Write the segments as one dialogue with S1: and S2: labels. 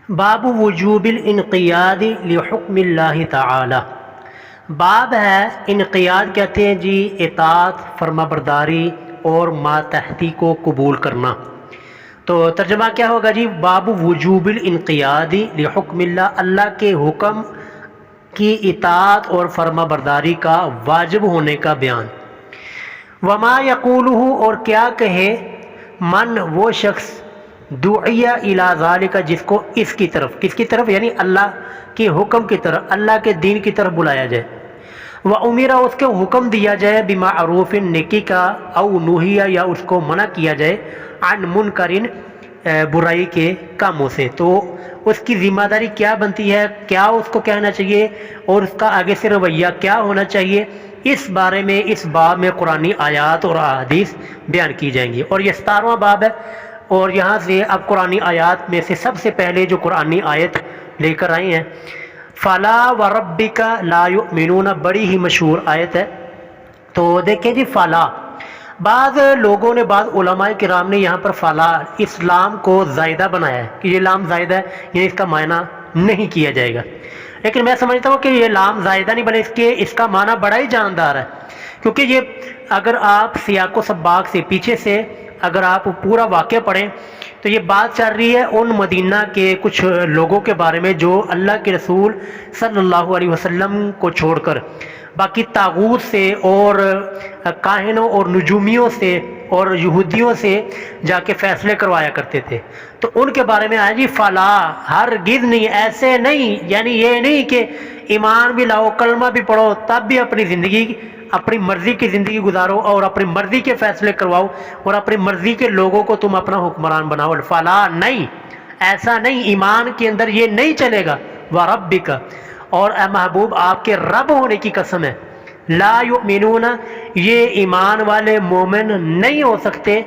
S1: باب وجوب الانقیاد لحکم اللہ تعالی۔ باب ہے، انقیاد کہتے ہیں جی اطاعت، فرما برداری اور ماتحتی کو قبول کرنا۔ تو ترجمہ کیا ہوگا جی؟ باب وجوب الانقیاد لحکم اللہ، اللہ کے حکم کی اطاعت اور فرما برداری کا واجب ہونے کا بیان۔ وما یقولہ، اور کیا کہے، من وہ شخص، دعی الی ذالک، جس کو اس کی طرف، کس کی طرف یعنی اللہ کے حکم کی طرف، اللہ کے دین کی طرف بلایا جائے، وامر، اس کو حکم دیا جائے، بمعروف، نیکی کا، او نہی، یا اس کو منع کیا جائے، عن منکر، برائی کے کاموں سے۔ تو اس کی ذمہ داری کیا بنتی ہے، کیا اس کو کہنا چاہیے اور اس کا آگے سے رویہ کیا ہونا چاہیے، اس بارے میں اس باب میں قرآنی آیات اور احادیث بیان کی جائیں گی۔ اور یہ 17واں باب ہے، اور یہاں سے اب قرآنی آیات میں سے سب سے پہلے جو قرآنی آیت لے کر آئے ہیں، فلا وربک لا یؤمنون، بڑی ہی مشہور آیت ہے۔ تو دیکھیں جی، فلا، بعض لوگوں نے، بعض علماء کرام نے یہاں پر فلا اس لام کو زائدہ بنایا ہے کہ یہ لام زائدہ ہے، یہ اس کا معنی نہیں کیا جائے گا، لیکن میں سمجھتا ہوں کہ یہ لام زائدہ نہیں بلکہ اس کا معنی بڑا ہی جاندار ہے، کیونکہ یہ اگر آپ سیاق و سباق سے پیچھے سے اگر آپ پورا واقعہ پڑھیں تو یہ بات چل رہی ہے ان مدینہ کے کچھ لوگوں کے بارے میں جو اللہ کے رسول صلی اللہ علیہ وسلم کو چھوڑ کر باقی طاغوت سے اور کاہنوں اور نجومیوں سے اور یہودیوں سے جا کے فیصلے کروایا کرتے تھے۔ تو ان کے بارے میں آیا جی فلا، ہرگز نہیں، ایسے نہیں، یعنی یہ نہیں کہ ایمان بھی لاؤ، کلمہ بھی پڑھو، تب بھی اپنی زندگی، اپنی مرضی کی زندگی گزارو اور اپنی مرضی کے فیصلے کرواؤ اور اپنی مرضی کے لوگوں کو تم اپنا حکمران بناؤ۔ فلا، نہیں، ایسا نہیں، ایمان کے اندر یہ نہیں چلے گا۔ وربک، اور اے محبوب آپ کے رب ہونے کی قسم ہے، لا یؤمنون، یہ ایمان والے مومن نہیں ہو سکتے،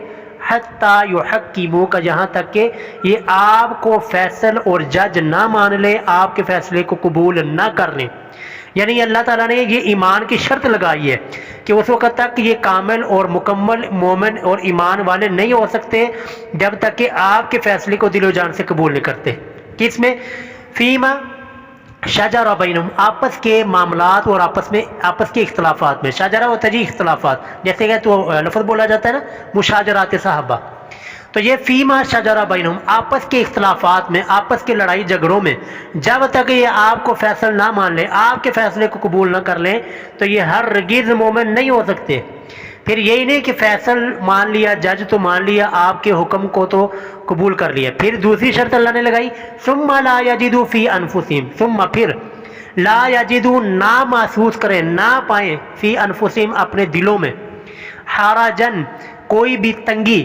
S1: حتی یحکموک، یہاں تک کہ یہ آپ کو فیصل اور جج نہ مان لے، آپ کے فیصلے کو قبول نہ کر لیں۔ یعنی اللہ تعالیٰ نے یہ ایمان کی شرط لگائی ہے کہ اس وقت تک یہ کامل اور مکمل مومن اور ایمان والے نہیں ہو سکتے جب تک کہ آپ کے فیصلے کو دل و جان سے قبول نہیں کرتے۔ کس میں؟ فیما شجر بینہم، آپس کے معاملات اور آپس کے اختلافات میں۔ شجرہ ہوتا ہے جی اختلافات، جیسے کہ تو لفظ بولا جاتا ہے نا مشاجرات صحابہ، تو یہ فیما شجر بینہم، آپس کے اختلافات میں، آپس کے لڑائی جھگڑوں میں، جب تک یہ آپ کو فیصل نہ مان لیں، آپ کے فیصلے کو قبول نہ کر لیں، تو یہ ہرگز مومن نہیں ہو سکتے۔ پھر یہی نہیں کہ فیصل مان لیا، جج تو مان لیا، آپ کے حکم کو تو قبول کر لیا، پھر دوسری شرط اللہ نے لگائی، ثم لا یجدوا فی انفسہم، ثم پھر لا یجدوا، نہ محسوس کریں، نہ پائیں، فی انفسہم اپنے دلوں میں، حرجن کوئی بھی تنگی،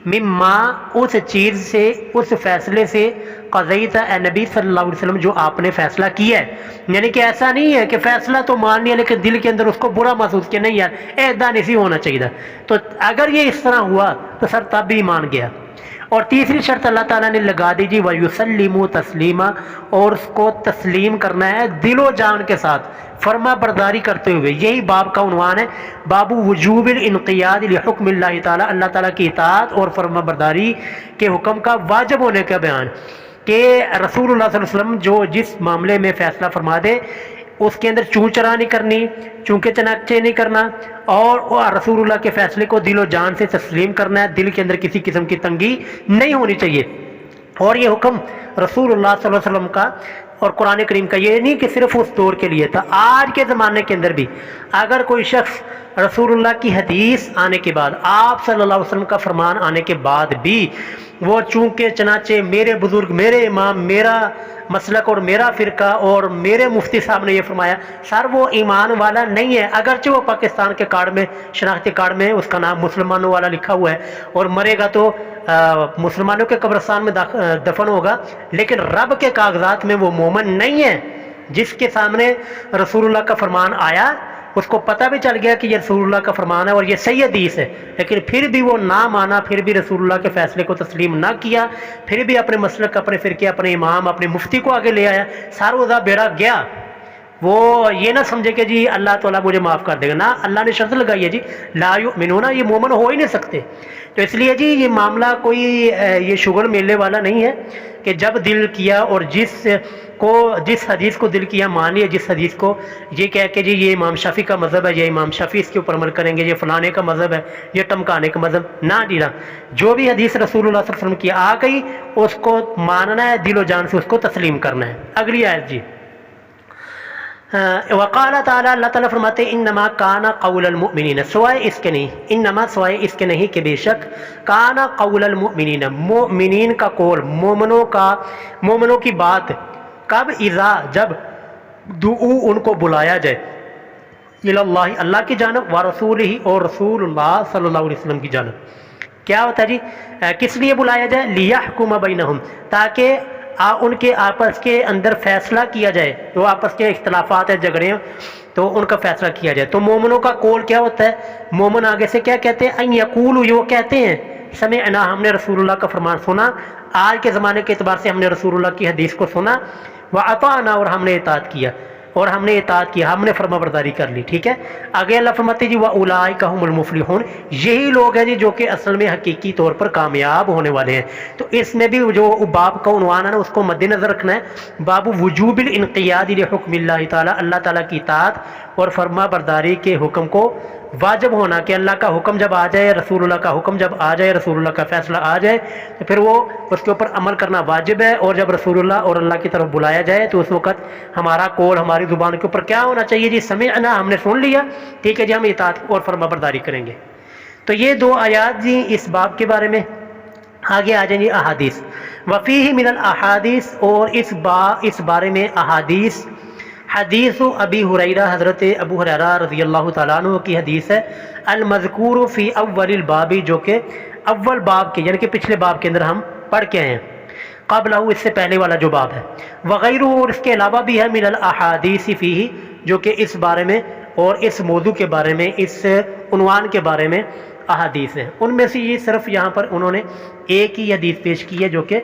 S1: مما اس چیز سے، اس فیصلے سے، قضیت اے نبی صلی اللہ علیہ وسلم جو آپ نے فیصلہ کیا ہے۔ یعنی کہ ایسا نہیں ہے کہ فیصلہ تو مان لیا لیکن دل کے اندر اس کو برا محسوس کیا، نہیں یار ایدا نہیں ہونا چاہیے تھا، تو اگر یہ اس طرح ہوا تو سر تب بھی مان گیا۔ اور تیسری شرط اللہ تعالیٰ نے لگا دی جی وَيُسَلِّمُوا تسلیما، اور اس کو تسلیم کرنا ہے دل و جان کے ساتھ، فرما برداری کرتے ہوئے۔ یہی باب کا عنوان ہے، باب وجوب الانقیاد لحکم اللہ تعالیٰ، اللہ تعالیٰ کی اطاعت اور فرما برداری کے حکم کا واجب ہونے کا بیان، کہ رسول اللہ صلی اللہ علیہ وسلم جو جس معاملے میں فیصلہ فرما دے اس کے اندر چون چرا نہیں کرنی، چونکے چناچے نہیں کرنا، اور رسول اللہ کے فیصلے کو دل و جان سے تسلیم کرنا ہے، دل کے اندر کسی قسم کی تنگی نہیں ہونی چاہیے۔ اور یہ حکم رسول اللہ صلی اللہ علیہ وسلم کا اور قرآن کریم کا یہ نہیں کہ صرف اس دور کے لیے تھا، آج کے زمانے کے اندر بھی اگر کوئی شخص رسول اللہ کی حدیث آنے کے بعد، آپ صلی اللہ علیہ وسلم کا فرمان آنے کے بعد بھی وہ چونکہ چنانچہ میرے بزرگ، میرے امام، میرا مسلک اور میرا فرقہ اور میرے مفتی صاحب نے یہ فرمایا، سر وہ ایمان والا نہیں ہے، اگرچہ وہ پاکستان کے کارڈ میں، شناختی کارڈ میں اس کا نام مسلمانوں والا لکھا ہوا ہے اور مرے گا تو مسلمانوں کے قبرستان میں دفن ہوگا، لیکن رب کے کاغذات میں وہ مومن نہیں ہے۔ جس کے سامنے رسول اللہ کا فرمان آیا اس کو پتہ بھی چل گیا کہ یہ رسول اللہ کا فرمان ہے اور یہ صحیح حدیث ہے، لیکن پھر بھی وہ نہ مانا، پھر بھی رسول اللہ کے فیصلے کو تسلیم نہ کیا، پھر بھی اپنے مسلک، اپنے فرقے، اپنے امام، اپنے مفتی کو آگے لے آیا، سارا بیڑا گیا۔ وہ یہ نہ سمجھے کہ جی اللہ تعالیٰ مجھے معاف کر دے گا، نہ، اللہ نے شرط لگائی ہے جی لا یؤمنون، یہ مومن ہو ہی نہیں سکتے۔ تو اس لیے جی یہ معاملہ کوئی یہ شغل میلے والا نہیں ہے کہ جب دل کیا اور جس حدیث کو دل کیا مان لیا، جس حدیث کو یہ کہہ کے جی یہ امام شافعی کا مذہب ہے، یہ امام شافعی اس کے اوپر عمل کریں گے، یہ فلانے کا مذہب ہے، یہ ٹمکانے کا مذہب، نہ جی نہ، جو بھی حدیث رسول اللہ صلی اللہ علیہ وسلم کی آ گئی اس کو ماننا ہے، دل و جان سے اس کو تسلیم کرنا ہے۔ اگلی آیت جی، وقال تعالیٰ، اللہ تعالیٰ فرماتے ہیں انما کان قول المؤمنین، سوائے اس کے نہیں، انما سوائے اس کے نہیں کہ بے شک کان قول المؤمنین، مؤمنین کا قول، مومنوں کی بات، کب؟ اذا، جب، دعو، ان کو بلایا جائے، اللہ، اللہ کی جانب، ورسولہ، اور رسول اللہ صلی اللہ علیہ وسلم کی جانب۔ کیا ہوتا ہے جی؟ کس لیے بلایا جائے؟ لیحکم بینہم، تاکہ ان کے آپس کے اندر فیصلہ کیا جائے، جو آپس کے اختلافات ہیں، جھگڑے ہیں، تو ان کا فیصلہ کیا جائے۔ تو مومنوں کا قول کیا ہوتا ہے؟ مومن آگے سے کیا کہتے ہیں؟ ان یقولوا، یہ وہ کہتے ہیں سمعنا، ہم نے رسول اللہ کا فرمان سنا، آج کے زمانے کے اعتبار سے ہم نے رسول اللہ کی حدیث کو سنا، واطعنا، اور ہم نے اطاعت کیا، ہم نے فرما برداری کر لی، ٹھیک ہے۔ آگے اللہ فرماتے جی واولئک هم المفلحون، یہی لوگ ہیں جی جو کہ اصل میں حقیقی طور پر کامیاب ہونے والے ہیں۔ تو اس میں بھی جو باب کا عنوان ہے نا اس کو مد نظر رکھنا ہے، باب وجوب الانقیاد لحکم اللہ تعالیٰ، اللہ تعالیٰ کی اطاعت اور فرما برداری کے حکم کو واجب ہونا، کہ اللہ کا حکم جب آ جائے، رسول اللہ کا حکم جب آ جائے، رسول اللہ کا فیصلہ آ جائے تو پھر وہ اس کے اوپر عمل کرنا واجب ہے، اور جب رسول اللہ اور اللہ کی طرف بلایا جائے تو اس وقت ہمارا قول، ہماری زبان کے اوپر کیا ہونا چاہیے جی؟ سمعنا، ہم نے سن لیا، ٹھیک ہے جی، ہم اطاعت اور فرما برداری کریں گے۔ تو یہ دو آیات جی اس باب کے بارے میں۔ آگے آ جائیں جی احادیث، وفیہ من الاحادیث، اور اس بارے میں احادیث، حدیث ابی ہریرہ، حضرت ابو ہریرہ رضی اللہ تعالیٰ عنہ کی حدیث ہے، المذکور فی اول الباب، جو کہ اول باب کے، یعنی کہ پچھلے باب کے اندر ہم پڑھ کے آئے ہیں، قبلہ، اس سے پہلے والا جو باب ہے، وغیرہ، اور اس کے علاوہ بھی ہے، من الاحادیث فیہ، جو کہ اس بارے میں اور اس موضوع کے بارے میں، اس عنوان کے بارے میں احادیث ہیں۔ ان میں سے یہ صرف یہاں پر انہوں نے ایک ہی حدیث پیش کی ہے جو کہ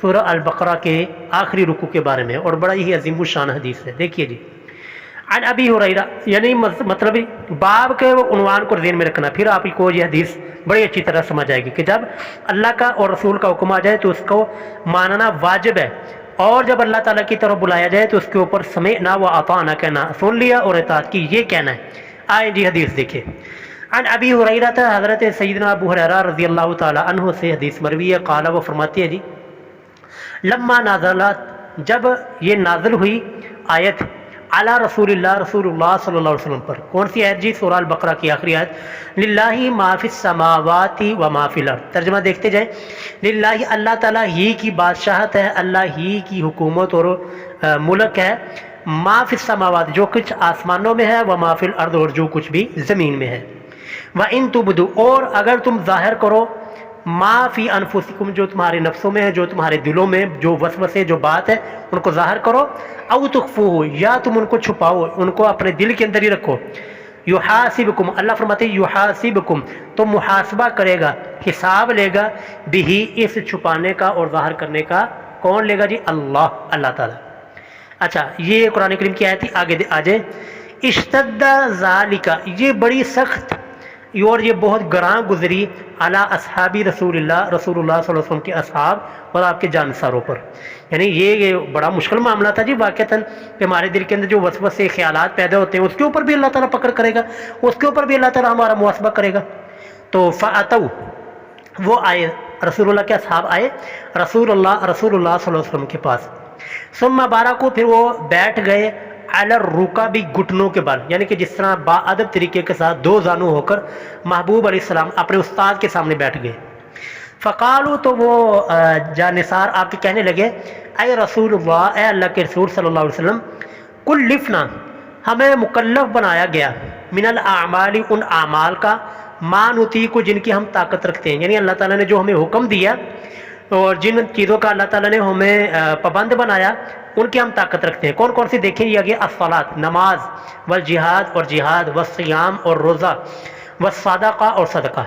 S1: سورہ البقرہ کے آخری رکوع کے بارے میں، اور بڑا ہی عظیم الشان حدیث ہے۔ دیکھیے جی، عن ابی ہریرہ، یعنی مطلب باب کے عنوان کو ذہن میں رکھنا، پھر آپ کو یہ حدیث بڑی اچھی طرح سمجھ آئے گی کہ جب اللہ کا اور رسول کا حکم آ جائے تو اس کو ماننا واجب ہے، اور جب اللہ تعالیٰ کی طرف بلایا جائے تو اس کے اوپر سمعنا و اطعنا کہنا، سن لیا اور اطاعت کی، یہ کہنا ہے۔ آئیں جی حدیث دیکھیں، عن ابی ہریرہ، حضرت سیدنا ابو ہریرہ رضی اللہ تعالیٰ عنہ سے حدیث مروی ہے، قال، وہ فرماتے ہیں جی، لما نازلت، جب یہ نازل ہوئی آیت، علی رسول اللہ صلی اللہ علیہ وسلم پر، کون سی آیت جی؟ سورہ البقرہ کی آخری آیت، للہ ما فی السماوات و ما فی الارض، ترجمہ دیکھتے جائیں، للہ، اللہ تعالیٰ ہی کی بادشاہت ہے، اللہ ہی کی حکومت اور ملک ہے، ما فی السماوات، جو کچھ آسمانوں میں ہے، و ما فی الارض، اور جو کچھ بھی زمین میں ہے، وَإِن تُبْدُوا، اور اگر تم ظاہر کرو، ما فی انفسکم، جو تمہارے نفسوں میں ہے، جو تمہارے دلوں میں جو وسوسے، جو بات ہے، ان کو ظاہر کرو، او تخفوہ، یا تم ان کو چھپاؤ، ان کو اپنے دل کے اندر ہی رکھو، یحاسبکم، اللہ فرماتے ہیں یحاسبکم، تو محاسبہ کرے گا، حساب لے گا، بہی، اس چھپانے کا اور ظاہر کرنے کا، کون لے گا جی؟ اللہ تعالیٰ۔ اچھا، یہ قرآن کریم کی آیت تھی، آگے آ جائے، اشتد ذالک، یہ بڑی سخت اور یہ بہت گراں گزری، علی اصحابی رسول اللہ صلی اللہ علیہ وسلم کے اصحاب اور آپ کے جانساروں پر، یعنی یہ بڑا مشکل معاملہ تھا جی واقعتاً، کہ ہمارے دل کے اندر جو وسوسے خیالات پیدا ہوتے ہیں اس کے اوپر بھی اللہ تعالیٰ پکڑ کرے گا، اس کے اوپر بھی اللہ تعالیٰ ہمارا محاسبہ کرے گا۔ تو فاتو، وہ آئے، رسول اللہ کے اصحاب آئے رسول اللہ صلی اللہ علیہ وسلم کے پاس، ثم بارکو، پھر وہ بیٹھ گئے، علی الرکب، گھٹنوں کے بل، یعنی کہ جس طرح با ادب طریقے کے ساتھ دو زانو ہو کر محبوب علیہ السلام اپنے استاد کے سامنے بیٹھ گئے۔ فقالو، تو وہ جانثار آپ کے کہنے لگے، اے رسول اللہ، اے اللہ کے رسول صلی اللہ علیہ وسلم، کلفنا، ہمیں مکلف بنایا گیا، من الاعمال، ان اعمال کا، ما نطیق، جن کی ہم طاقت رکھتے ہیں، یعنی اللہ تعالیٰ نے جو ہمیں حکم دیا اور جن چیزوں کا اللہ تعالیٰ نے ہمیں پابند بنایا ان کی ہم طاقت رکھتے ہیں۔ کون کون سی دیکھیں یہ آگے، الصلاۃ، نماز، والجہاد، اور جہاد، والصیام، اور روزہ، والصدقہ، اور صدقہ،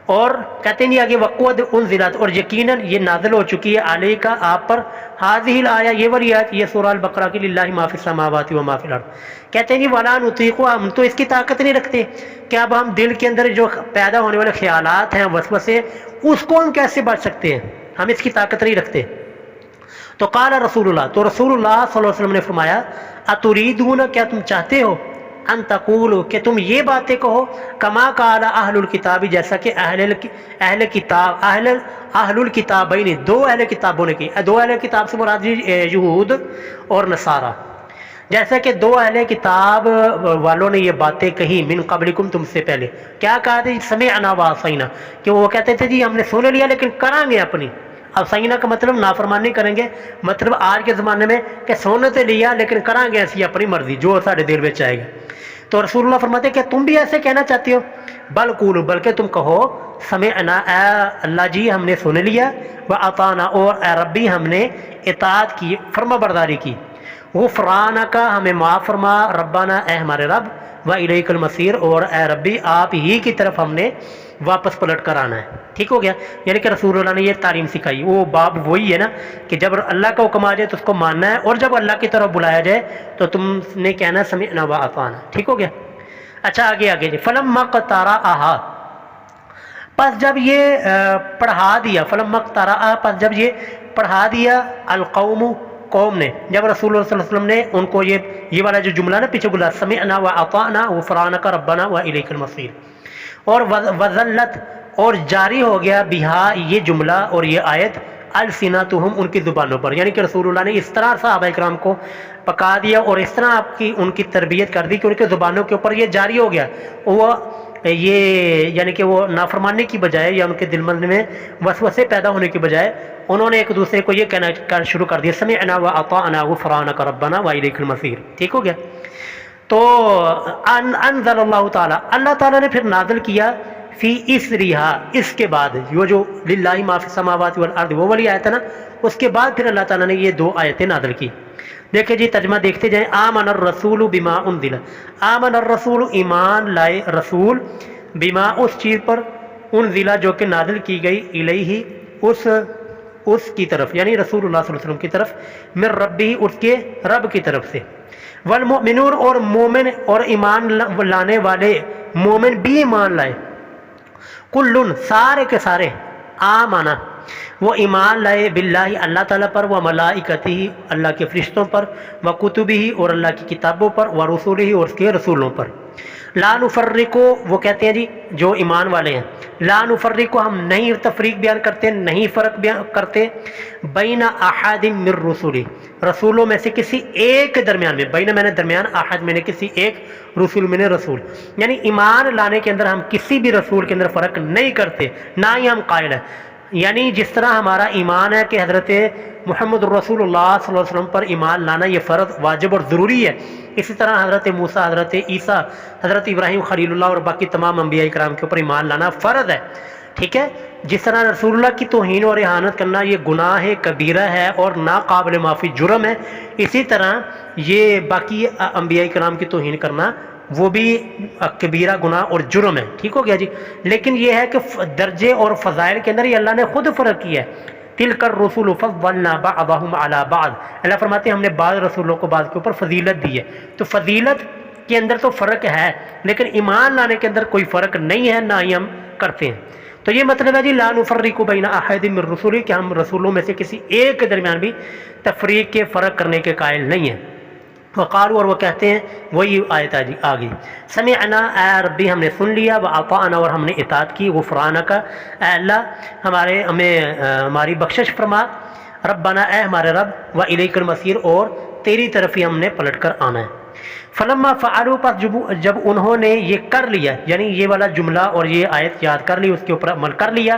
S1: اور کہتے ہیں نہیں آگے وقوعد انزلت، اور یقیناً یہ نازل ہو چکی ہے علیہ کا آپ پر، حاضی الآیہ یہ والی آیت، یہ سورہ البقرہ کی للہ ما فی السماوات و ما فی الارض۔ کہتے ہیں جی ولا نطیق، ہم تو اس کی طاقت نہیں رکھتے کہ اب ہم دل کے اندر جو پیدا ہونے والے خیالات ہیں وسوسے، اس کو ہم کیسے بچ سکتے ہیں، ہم اس کی طاقت نہیں رکھتے۔ تو قال رسول اللہ، تو رسول اللہ صلی اللہ علیہ وسلم نے فرمایا اتریدون، کیا تم چاہتے ہو، ان تقولوا کہ تم یہ باتیں کہو، کما قال اہل الکتاب، جیسا کہ اہل کتاب اہل الکتابین، دو اہل کتابوں نے کی، دو اہل کتاب سے مراد یہود اور نصارہ، جیسا کہ دو اہل کتاب والوں نے یہ باتیں کہی من قبلکم، تم سے پہلے، کیا کہا تھا، سمعنا وعصینا، کہ وہ کہتے تھے جی ہم نے سن لیا لیکن کریں گے اپنی، اب سینا کا مطلب نافرمانی کریں گے، مطلب آج کے زمانے میں کہ سونے تو لیا لیکن کریں گے ایسی اپنی مرضی جو سارے دل میں آئے گا۔ تو رسول اللہ فرماتے ہیں کہ تم بھی ایسے کہنا چاہتے ہو، بل قولوا، بلکہ تم کہو سمعنا، اے اللہ جی ہم نے سن لیا، واطعنا، اور اے ربی ہم نے اطاعت کی، فرما برداری کی، غفرانک ہمیں معاف فرما، ربنا اے ہمارے رب، والیک المصیر، اور اے ربی آپ ہی کی طرف ہم نے واپس پلٹ کر آنا ہے۔ ٹھیک ہو گیا، یعنی کہ رسول اللہ نے یہ تعلیم سکھائی، وہ باب وہی ہے نا کہ جب اللہ کا حکم آ جائے تو اس کو ماننا ہے، اور جب اللہ کی طرف بلایا جائے تو تم نے کہنا سمعنا واطعنا۔ ٹھیک ہو گیا، اچھا آگے جی، فلما اقترأہا، پس جب یہ پڑھا دیا، فلما اقترأہا، پس جب یہ پڑھا دیا، القوم، قوم نے، جب رسول اللہ صلی اللہ علیہ وسلم نے ان کو یہ والا جو جملہ نا پیچھے بولا سمعنا واطعنا غفرانک ربنا والیک المصیر، اور وذلت، اور جاری ہو گیا بہا یہ جملہ اور یہ آیت، السنتہم ان کی زبانوں پر، یعنی کہ رسول اللہ نے اس طرح صحابہ کرام کو پکا دیا اور اس طرح ان کی تربیت کر دی کہ ان کے زبانوں کے اوپر یہ جاری ہو گیا، وہ یہ یعنی کہ وہ نافرمانی کی بجائے یا ان کے دل میں وسوسے پیدا ہونے کی بجائے انہوں نے ایک دوسرے کو یہ کہنا شروع کر دیا سمعنا واطعنا غفرانک ربنا والیک المصیر۔ ٹھیک ہو گیا، تو انزل اللہ تعالیٰ، اللہ تعالیٰ نے پھر نازل کیا فی اسرہا، اس کے بعد وہ جو للہ ما فی السماوات والارض وہ والی آیت ہے نا، اس کے بعد پھر اللہ تعالیٰ نے یہ دو آیتیں نازل کی۔ دیکھیں جی ترجمہ دیکھتے جائیں، آمن الرسول بما انزل، آمن الرسول ایمان لائے رسول، بما اس چیز پر، انزل جو کہ نازل کی گئی، الیہ اس کی طرف، یعنی رسول اللہ صلی اللہ علیہ وسلم کی طرف، من ربی اس کے رب کی طرف سے، والمؤمنون اور مومن اور ایمان لانے والے مومن بھی ایمان لائے، کلن سارے کے سارے، آمنا وہ ایمان لائے باللہ اللہ تعالیٰ پر، و ملائکتہ اللہ کے فرشتوں پر، و کتبہ اور اللہ کی کتابوں پر، و رسولہ اور اس کے رسولوں پر، لا نفرقو وہ کہتے ہیں جی جو ایمان والے ہیں، لا نفرقو ہم نہیں تفریق بیان کرتے، نہیں فرق بیان کرتے، بین احد من رسولی رسولوں میں سے کسی ایک درمیان میں، بین میں نے درمیان، احد میں نے کسی ایک، رسول میں نے رسول، یعنی ایمان لانے کے اندر ہم کسی بھی رسول کے اندر فرق نہیں کرتے، نہ ہی ہم قائل ہیں، یعنی جس طرح ہمارا ایمان ہے کہ حضرت محمد رسول اللہ صلی اللہ علیہ وسلم پر ایمان لانا یہ فرض واجب اور ضروری ہے، اسی طرح حضرت موسیٰ، حضرت عیسیٰ، حضرت ابراہیم خلیل اللہ اور باقی تمام انبیاء کرام کے اوپر ایمان لانا فرض ہے۔ ٹھیک ہے، جس طرح رسول اللہ کی توہین اور اہانت کرنا یہ گناہ کبیرہ ہے اور ناقابل معافی جرم ہے، اسی طرح یہ باقی انبیاء کرام کی توہین کرنا وہ بھی کبیرہ گناہ اور جرم ہے۔ ٹھیک ہو گیا جی، لیکن یہ ہے کہ درجے اور فضائل کے اندر یہ اللہ نے خود فرق کیا ہے، تلک الرسول فضلنا بعضهم علی بعض، اللہ فرماتے ہیں ہم نے بعض رسولوں کو بعض کے اوپر فضیلت دی ہے، تو فضیلت کے اندر تو فرق ہے لیکن ایمان لانے کے اندر کوئی فرق نہیں ہے، نہ ہی ہم کرتے ہیں۔ تو یہ مطلب ہے جی لا نفرق بین احد من رسولی کہ ہم رسولوں میں سے کسی ایک کے درمیان بھی تفریق کے فرق کرنے کے قائل نہیں ہیں۔ وقالوا اور وہ کہتے ہیں، وہی آیت آ گئی، سمعنا اے ربی ہم نے سن لیا، واطعنا اور ہم نے اطاعت کی، غفرانک اے اللہ ہماری بخشش فرما، ربنا اے ہمارے رب، والیک المصیر اور تیری طرف ہی ہم نے پلٹ کر آنا ہے۔ فلما فعلوا پر جب انہوں نے یہ کر لیا، یعنی یہ والا جملہ اور یہ آیت یاد کر لی، اس کے اوپر عمل کر لیا،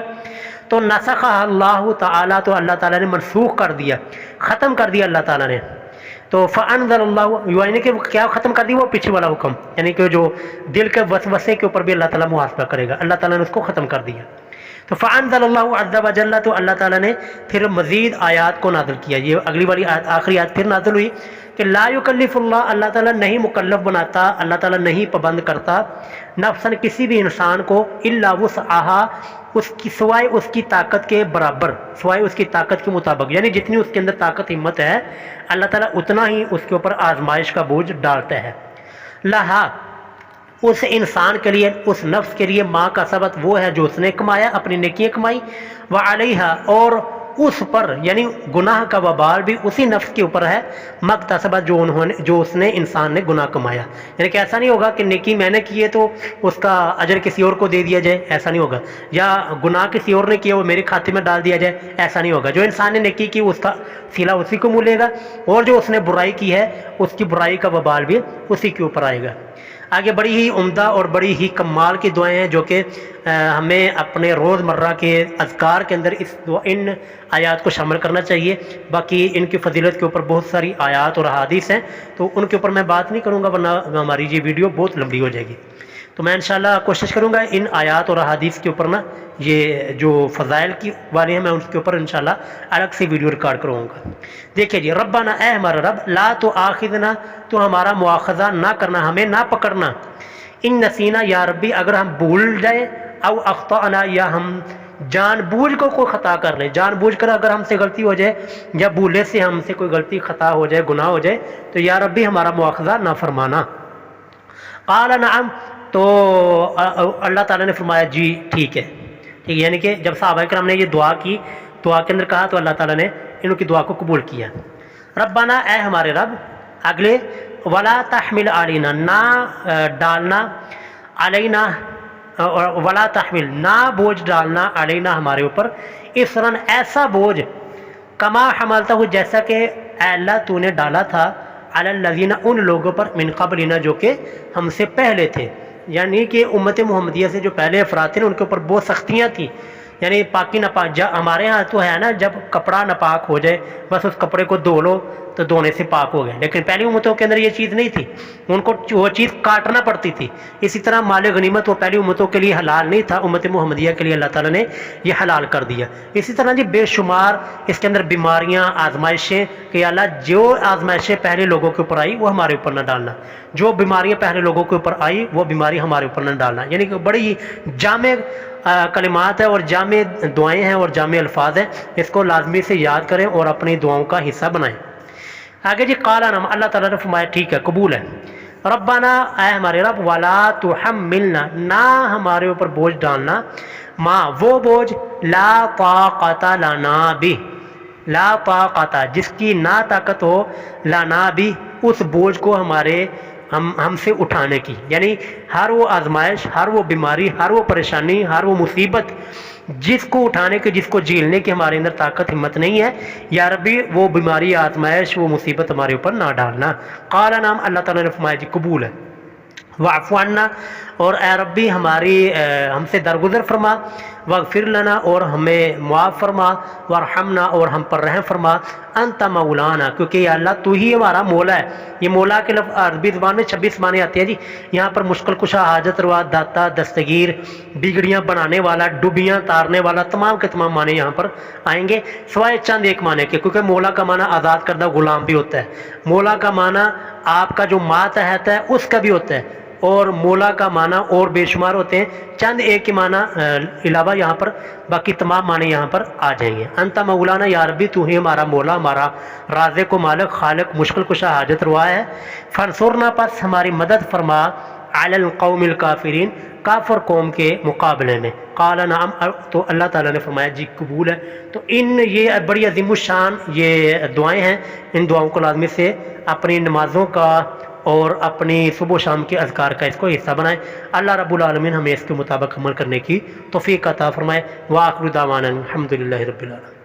S1: تو نسخ اللہ تعالیٰ تو اللہ تعالیٰ نے منسوخ کر دیا، ختم کر دیا اللہ تعالیٰ نے۔ تو فانزل اللہ یعنی کہ کیا ختم کر دی، وہ پیچھے والا حکم، یعنی کہ جو دل کے وسوسے کے اوپر بھی اللہ تعالیٰ محاسبہ کرے گا، اللہ تعالیٰ نے اس کو ختم کر دیا۔ تو فأنزل اللہ عز وجل، تو اللہ تعالیٰ نے پھر مزید آیات کو نازل کیا. یہ اگلی والی آیت، آخری آیت پھر نازل ہوئی کہ لا یکلف اللہ، اللہ تعالیٰ نہیں مکلف بناتا، اللہ تعالیٰ نہیں پابند کرتا نفساً کسی بھی انسان کو الا وسعہا، اس کی سوائے اس کی طاقت کے برابر، سوائے اس کی طاقت کے مطابق، یعنی جتنی اس کے اندر طاقت ہمت ہے اللہ تعالیٰ اتنا ہی اس کے اوپر آزمائش کا بوجھ ڈالتا ہے. لہا، اس انسان کے لیے، اس نفس کے لیے، ماں کا سبت وہ ہے جو اس نے کمایا، اپنی نیکیاں کمائی، وعلیہا، اور اس پر یعنی گناہ کا وبال بھی اسی نفس کے اوپر ہے، مکتسبت، جو اس نے انسان نے گناہ کمایا. یعنی کہ ایسا نہیں ہوگا کہ نیکی میں نے کی ہے تو اس کا اجر کسی اور کو دے دیا جائے، ایسا نہیں ہوگا، یا گناہ کسی اور نے کیا وہ میرے کھاتے میں ڈال دیا جائے، ایسا نہیں ہوگا. جو انسان نے نیکی کی اس کا صلہ اسی کو ملے گا، اور جو اس نے برائی کی ہے اس کی برائی کا وبال بھی اسی کے اوپر آئے گا. آگے بڑی ہی عمدہ اور بڑی ہی کمال کی دعائیں ہیں جو کہ ہمیں اپنے روزمرہ کے اذکار کے اندر ان آیات کو شامل کرنا چاہیے. باقی ان کی فضیلت کے اوپر بہت ساری آیات اور احادیث ہیں، تو ان کے اوپر میں بات نہیں کروں گا ورنہ ہماری یہ ویڈیو بہت لمبی ہو جائے گی. تو میں انشاءاللہ کوشش کروں گا ان آیات اور احادیث کے اوپر نا، یہ جو فضائل کی والے ہیں میں ان کے اوپر انشاءاللہ الگ سے ویڈیو ریکارڈ کروں گا. دیکھیے جی، ربنا، اے ہمارا رب، لا تؤاخذنا، تو ہمارا مواخذہ نہ کرنا، ہمیں نہ پکڑنا، ان نسینا، یا ربی، اگر ہم بھول جائیں، او اخطأنا، یا ہم جان بوجھ کو کوئی خطا کر لیں، جان بوجھ کر اگر ہم سے غلطی ہو جائے یا بھولے سے ہم سے کوئی غلطی خطا ہو جائے، گناہ ہو جائے، تو یا ربی ہمارا مواخذہ نہ فرمانا. قال نعم، تو اللہ تعالیٰ نے فرمایا جی ٹھیک ہے. ٹھیک ہے، یعنی کہ جب صحابہ کرام نے یہ دعا کی، دعا کے اندر کہا تو اللہ تعالیٰ نے ان کی دعا کو قبول کیا. ربنا، اے ہمارے رب، اگلے ولا تحمل علینا، نہ ڈالنا، علینا، ولا تحمل، نہ بوجھ ڈالنا، علینا، ہمارے اوپر، اسرن، ایسا بوجھ، کما حملتہ، جیسا کہ اے اللہ تو نے ڈالا تھا، علی الذین، ان لوگوں پر، من قبلنا، جو کہ ہم سے پہلے تھے. یعنی کہ امت محمدیہ سے جو پہلے افراد تھے ان کے اوپر بہت سختیاں تھیں. یعنی پاکی ناپاک، ہمارے ہاں تو ہے نا، جب کپڑا ناپاک ہو جائے بس اس کپڑے کو دھو لو تو دھونے سے پاک ہو گئے، لیکن پہلی امتوں کے اندر یہ چیز نہیں تھی، ان کو وہ چیز کاٹنا پڑتی تھی. اسی طرح مال غنیمت وہ پہلی امتوں کے لیے حلال نہیں تھا، امت محمدیہ کے لیے اللہ تعالیٰ نے یہ حلال کر دیا. اسی طرح جی بے شمار اس کے اندر بیماریاں، آزمائشیں، کہ اللہ جو آزمائشیں پہلے لوگوں کے اوپر آئی وہ ہمارے اوپر نہ ڈالنا، جو بیماریاں پہلے لوگوں کے اوپر آئی وہ بیماری ہمارے اوپر نہ ڈالنا. یعنی کہ بڑی ہی جامع کلمات ہیں اور جامع دعائیں ہیں اور جامع الفاظ ہیں، اس کو لازمی سے یاد کریں اور اپنی دعاؤں کا حصہ بنائیں. آگے جی، قال نعم، اللہ تعالیٰ نے فرمایا ٹھیک ہے، قبول ہے. ربنا، اے ہمارے رب، ولا تحملنا، نہ ہمارے اوپر بوجھ ڈالنا، ما، وہ بوجھ، لا طاقت لنا بھی، لا طاقت، جس کی نہ طاقت ہو، لنا بھی، اس بوجھ کو ہم سے اٹھانے کی. یعنی ہر وہ آزمائش، ہر وہ بیماری، ہر وہ پریشانی، ہر وہ مصیبت جس کو اٹھانے کی، جس کو جھیلنے کی ہمارے اندر طاقت ہمت نہیں ہے، یا ربی وہ بیماری، آزمائش، وہ مصیبت ہمارے اوپر نہ ڈالنا. قال نعم، اللہ تعالیٰ نے فرمایا جی قبول ہے. واعف عنا، اور اے ربی ہم سے درگزر فرما، واغفر لنا، اور ہمیں معاف فرما، وارحمنا، اور ہم پر رحم فرما، انت مولانا، کیونکہ یا اللہ تو ہی ہمارا مولا ہے. یہ مولا کے لفظ عربی زبان میں 26 معنی آتے ہیں جی. یہاں پر مشکل کشا، حاجت روا، داتا، دستگیر، بگڑیاں بنانے والا، ڈوبیاں تارنے والا، تمام کے تمام معنی یہاں پر آئیں گے، سوائے چند ایک معنی کے، کیونکہ مولا کا معنی آزاد کردہ غلام بھی ہوتا ہے، مولا کا معنی آپ کا جو ماتحت ہے اس کا بھی ہوتا ہے، اور مولا کا معنی اور بے شمار ہوتے ہیں. چند ایک کے معنی علاوہ یہاں پر باقی تمام معنی یہاں پر آ جائیں گے. انت مولانا، یا ربی تو ہی ہمارا مولا، ہمارا رازق و مالک، خالق، مشکل کشا، حاجت روا ہے. فانصرنا، پس ہماری مدد فرما، علی القوم الکافرین، کافر قوم کے مقابلے میں. قال نعم، تو اللہ تعالیٰ نے فرمایا جی قبول ہے. تو یہ بڑی عظیم الشان یہ دعائیں ہیں، ان دعاؤں کو لازمی سے اپنی نمازوں کا اور اپنی صبح و شام کے اذکار کا اس کو حصہ بنائیں. اللہ رب العالمین ہمیں اس کے مطابق عمل کرنے کی توفیق عطا فرمائے. وآخر دعوانا الحمدللہ رب العالمین.